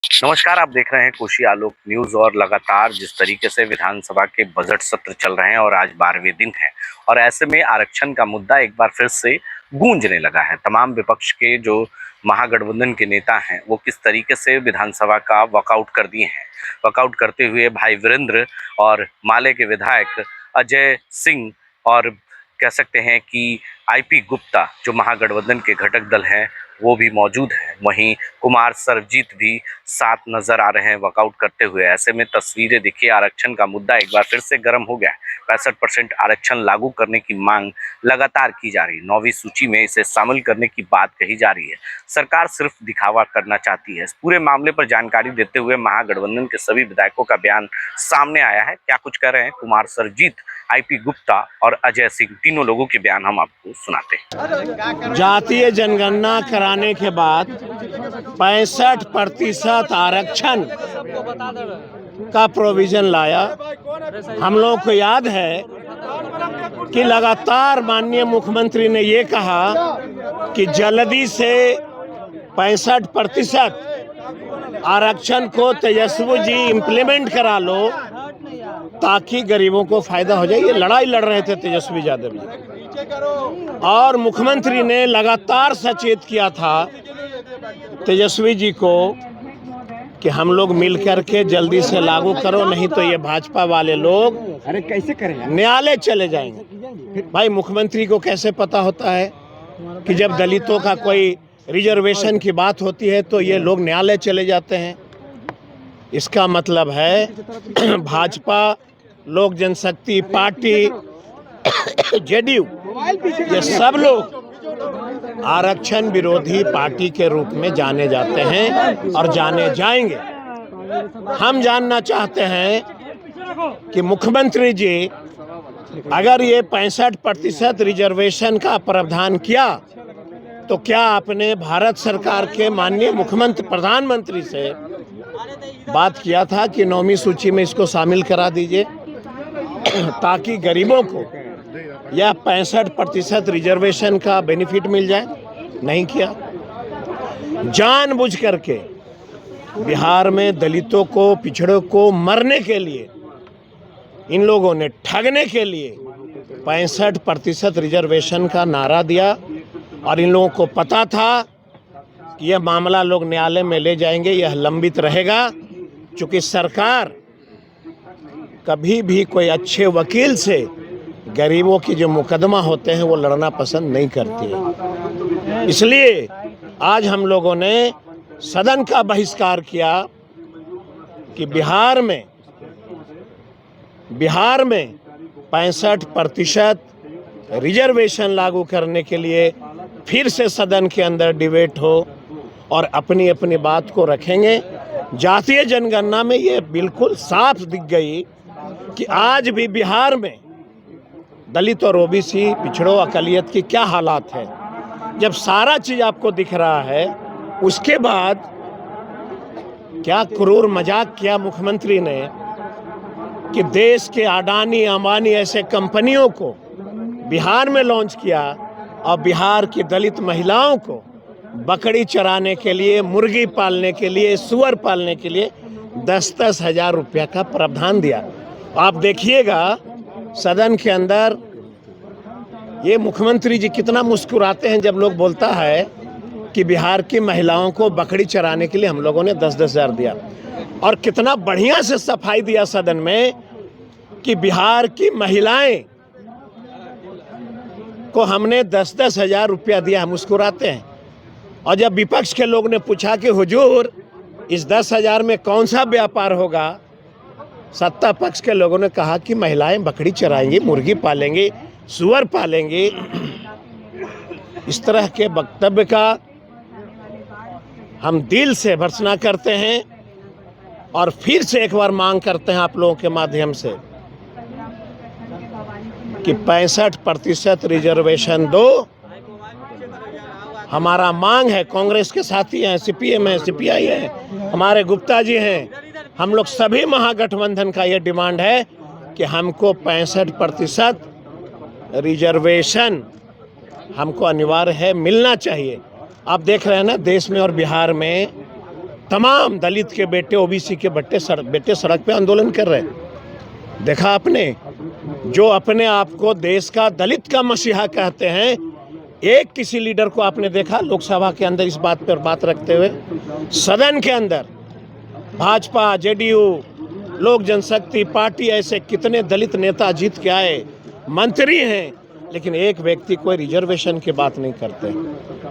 नमस्कार, आप देख रहे हैं कोशी आलोक न्यूज। और लगातार जिस तरीके से विधानसभा के बजट सत्र चल रहे हैं और आज 12वें दिन है और ऐसे में आरक्षण का मुद्दा एक बार फिर से गूंजने लगा है। तमाम विपक्ष के जो महागठबंधन के नेता हैं वो किस तरीके से विधानसभा का वॉकआउट कर दिए हैं। वॉकआउट करते हुए भाई वीरेंद्र और माले के विधायक अजय सिंह और कह सकते हैं कि आईपी गुप्ता जो महागठबंधन के घटक दल हैं वो भी मौजूद है। वहीं कुमार सर्वजीत भी साथ नजर आ रहे हैं वॉकआउट करते हुए। ऐसे में तस्वीरें देखिए, आरक्षण का मुद्दा एक बार फिर से गर्म हो गया है। 65% आरक्षण लागू करने की मांग लगातार की जा रही है। 9वीं सूची में इसे शामिल करने की बात कही जा रही है। सरकार सिर्फ दिखावा करना चाहती है। इस पूरे मामले पर जानकारी देते हुए महागठबंधन के सभी विधायकों का बयान सामने आया है। क्या कुछ कह रहे हैं कुमार सर्वजीत, आईपी गुप्ता और अजय सिंह, तीनों लोगों के बयान हम आपको सुनाते हैं। जातीय जनगणना कराने के बाद 65% आरक्षण का प्रोविजन लाया। हम लोगों को याद है कि लगातार माननीय मुख्यमंत्री ने ये कहा कि जल्दी से 65% आरक्षण को तेजस्वी जी इम्प्लीमेंट करा लो ताकि गरीबों को फायदा हो जाए। ये लड़ाई लड़ रहे थे तेजस्वी यादव जी, और मुख्यमंत्री ने लगातार सचेत किया था तेजस्वी जी को कि हम लोग मिलकर के जल्दी से लागू करो, नहीं तो ये भाजपा वाले लोग कैसे करेंगे, न्यायालय चले जाएंगे। भाई, मुख्यमंत्री को कैसे पता होता है कि जब दलितों का कोई रिजर्वेशन की बात होती है तो ये लोग न्यायालय चले जाते हैं। इसका मतलब है भाजपा, लोक जनशक्ति पार्टी, जेडीयू, ये सब लोग आरक्षण विरोधी पार्टी के रूप में जाने जाते हैं और जाने जाएंगे। हम जानना चाहते हैं कि मुख्यमंत्री जी अगर ये 65% रिजर्वेशन का प्रावधान किया तो क्या आपने भारत सरकार के माननीय मुख्यमंत्री प्रधानमंत्री से बात किया था कि 9वीं सूची में इसको शामिल करा दीजिए ताकि गरीबों को यह 65% रिजर्वेशन का बेनिफिट मिल जाए? नहीं किया। जानबूझ करके बिहार में दलितों को, पिछड़ों को मरने के लिए इन लोगों ने, ठगने के लिए 65% रिजर्वेशन का नारा दिया। और इन लोगों को पता था कि यह मामला लोग न्यायालय में ले जाएंगे, यह लंबित रहेगा। चूँकि सरकार कभी भी कोई अच्छे वकील से गरीबों की जो मुकदमा होते हैं वो लड़ना पसंद नहीं करती है। इसलिए आज हम लोगों ने सदन का बहिष्कार किया कि बिहार में 65% रिजर्वेशन लागू करने के लिए फिर से सदन के अंदर डिबेट हो और अपनी अपनी बात को रखेंगे। जातीय जनगणना में ये बिल्कुल साफ दिख गई कि आज भी बिहार में दलित और ओबीसी, पिछड़ों, अकलियत की क्या हालात है। जब सारा चीज आपको दिख रहा है, उसके बाद क्या क्रूर मजाक किया मुख्यमंत्री ने कि देश के अडानी, अंबानी ऐसे कंपनियों को बिहार में लॉन्च किया और बिहार की दलित महिलाओं को बकरी चराने के लिए, मुर्गी पालने के लिए, सुअर पालने के लिए 10-10 हज़ार रुपया का प्रावधान दिया। आप देखिएगा सदन के अंदर ये मुख्यमंत्री जी कितना मुस्कुराते हैं जब लोग बोलता है कि बिहार की महिलाओं को बकरी चराने के लिए हम लोगों ने 10-10 हज़ार दिया। और कितना बढ़िया से सफाई दिया सदन में कि बिहार की महिलाएं को हमने 10-10 हज़ार रुपया दिया। मुस्कुराते हैं। और जब विपक्ष के लोग ने पूछा कि हुजूर इस 10 हज़ार में कौन सा व्यापार होगा, सत्ता पक्ष के लोगों ने कहा कि महिलाएं बकरी चराएंगी, मुर्गी पालेंगी, सुअर पालेंगी। इस तरह के वक्तव्य का हम दिल से भर्त्सना करते हैं और फिर से एक बार मांग करते हैं आप लोगों के माध्यम से कि 65% रिजर्वेशन दो। हमारा मांग है, कांग्रेस के साथी हैं, सीपीएम है, सीपीआई है, हमारे गुप्ता जी हैं, हम लोग सभी महागठबंधन का ये डिमांड है कि हमको 65% रिजर्वेशन हमको अनिवार्य है, मिलना चाहिए। आप देख रहे हैं ना, देश में और बिहार में तमाम दलित के बेटे, ओबीसी के बेटे सड़क पे आंदोलन कर रहे हैं। देखा आपने, जो अपने आप को देश का दलित का मसीहा कहते हैं, एक किसी लीडर को आपने देखा लोकसभा के अंदर इस बात पर बात रखते हुए? सदन के अंदर भाजपा, जेडीयू, लोक जनशक्ति पार्टी, ऐसे कितने दलित नेता जीत के आए, मंत्री हैं, लेकिन एक व्यक्ति कोई रिजर्वेशन की बात नहीं करते।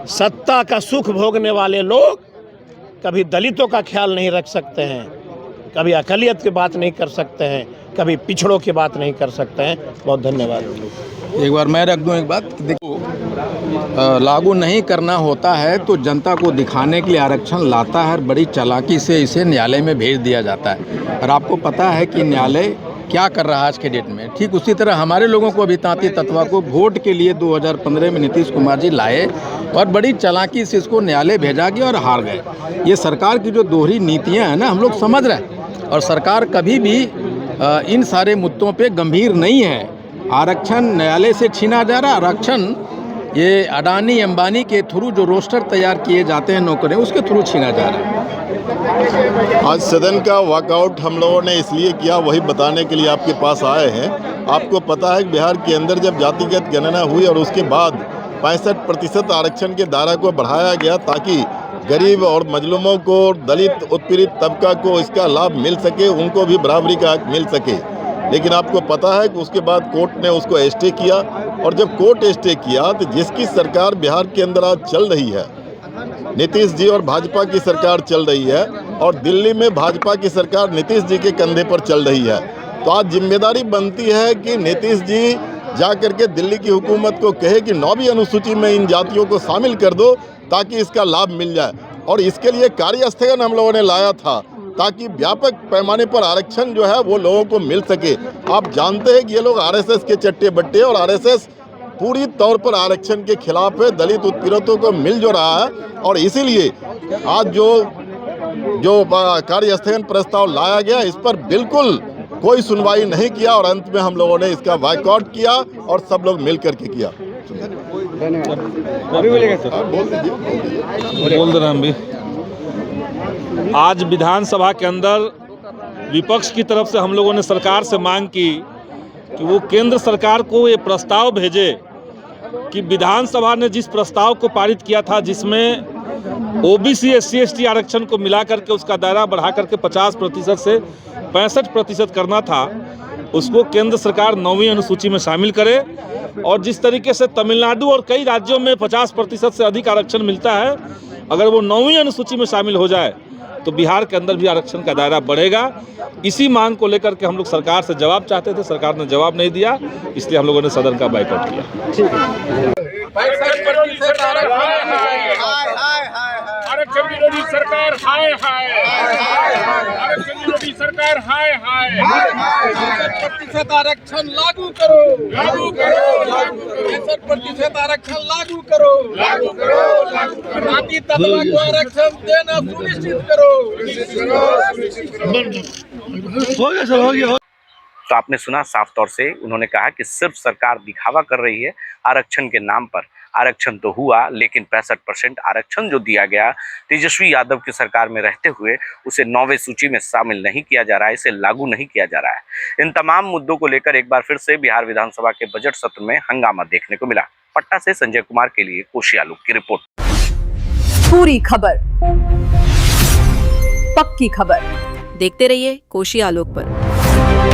सत्ता का सुख भोगने वाले लोग कभी दलितों का ख्याल नहीं रख सकते हैं, कभी अकलियत की बात नहीं कर सकते हैं, कभी पिछड़ों की बात नहीं कर सकते हैं। बहुत धन्यवाद। एक बार मैं रख दूं एक बात, देखो, लागू नहीं करना होता है तो जनता को दिखाने के लिए आरक्षण लाता है, बड़ी चालाकी से इसे न्यायालय में भेज दिया जाता है। और आपको पता है कि न्यायालय क्या कर रहा है आज के डेट में। ठीक उसी तरह हमारे लोगों को अभी तांती तत्वा को वोट के लिए 2015 में नीतीश कुमार जी लाए और बड़ी चालाकी से इसको न्यायालय भेजा गया और हार गए। ये सरकार की जो दोहरी नीतियाँ हैं ना, हम लोग समझ रहे हैं, और सरकार कभी भी इन सारे मुद्दों पे गंभीर नहीं है। आरक्षण न्यायालय से छीना जा रहा, आरक्षण ये अडानी अंबानी के थ्रू जो रोस्टर तैयार किए जाते हैं नौकरें, उसके थ्रू छीना जा रहा है। आज सदन का वॉकआउट हम लोगों ने इसलिए किया, वही बताने के लिए आपके पास आए हैं। आपको पता है कि बिहार के अंदर जब जातिगत गणना हुई और उसके बाद 65% आरक्षण के दायरा को बढ़ाया गया ताकि गरीब और मजलूमों को, दलित उत्पीड़ित तबका को इसका लाभ मिल सके, उनको भी बराबरी का हक मिल सके। लेकिन आपको पता है कि उसके बाद कोर्ट ने उसको स्टे किया, और जब कोर्ट स्टे किया तो जिसकी सरकार बिहार के अंदर आज चल रही है, नीतीश जी और भाजपा की सरकार चल रही है, और दिल्ली में भाजपा की सरकार नीतीश जी के कंधे पर चल रही है। तो आज जिम्मेदारी बनती है कि नीतीश जी जा करके दिल्ली की हुकूमत को कहे कि 9वीं अनुसूची में इन जातियों को शामिल कर दो ताकि इसका लाभ मिल जाए। और इसके लिए कार्यस्थगन हम लोगों ने लाया था ताकि व्यापक पैमाने पर आरक्षण जो है वो लोगों को मिल सके। आप जानते हैं कि ये लोग आरएसएस के चट्टे बट्टे, और आरएसएस पूरी तौर पर आरक्षण के खिलाफ है, दलित उत्पीड़ितों को मिल जो रहा है। और इसीलिए आज जो कार्यस्थगन प्रस्ताव लाया गया, इस पर बिल्कुल कोई सुनवाई नहीं किया, और अंत में हम लोगों ने इसका बायकॉट किया और सब लोग मिल करके किया। बोल दे रहे हम भी। आज विधानसभा के अंदर विपक्ष की तरफ से हम लोगों ने सरकार से मांग की कि वो केंद्र सरकार को ये प्रस्ताव भेजे कि विधानसभा ने जिस प्रस्ताव को पारित किया था, जिसमें ओबीसी SC ST आरक्षण को मिला करके उसका दायरा बढ़ा करके 50% से 65% करना था, उसको केंद्र सरकार 9वीं अनुसूची में शामिल करे। और जिस तरीके से तमिलनाडु और कई राज्यों में 50% से अधिक आरक्षण मिलता है, अगर वो 9वीं अनुसूची में शामिल हो जाए तो बिहार के अंदर भी आरक्षण का दायरा बढ़ेगा। इसी मांग को लेकर के हम लोग सरकार से जवाब चाहते थे, सरकार ने जवाब नहीं दिया, इसलिए हम लोगों ने सदन का बायकॉट किया। आरक्षण विरोधी सरकार हाय हाय, आरक्षण विरोधी सरकार हाय हाय, 65% आरक्षण लागू करो, लागू करो, लागू करो, 65% आरक्षण लागू करो, लागू करो, लागू करो, जाति तत्व को आरक्षण देना सुनिश्चित करो। तो आपने सुना, साफ तौर से उन्होंने कहा कि सिर्फ सरकार दिखावा कर रही है आरक्षण के नाम पर। आरक्षण तो हुआ, लेकिन 65% आरक्षण जो दिया गया तेजस्वी यादव की सरकार में रहते हुए, उसे 9वीं सूची में शामिल नहीं किया जा रहा है, इसे लागू नहीं किया जा रहा है। इन तमाम मुद्दों को लेकर एक बार फिर से बिहार विधानसभा के बजट सत्र में हंगामा देखने को मिला। पटना से संजय कुमार के लिए कोशी आलोक की रिपोर्ट। पूरी खबर, पक्की खबर देखते रहिए कोशी आलोक पर।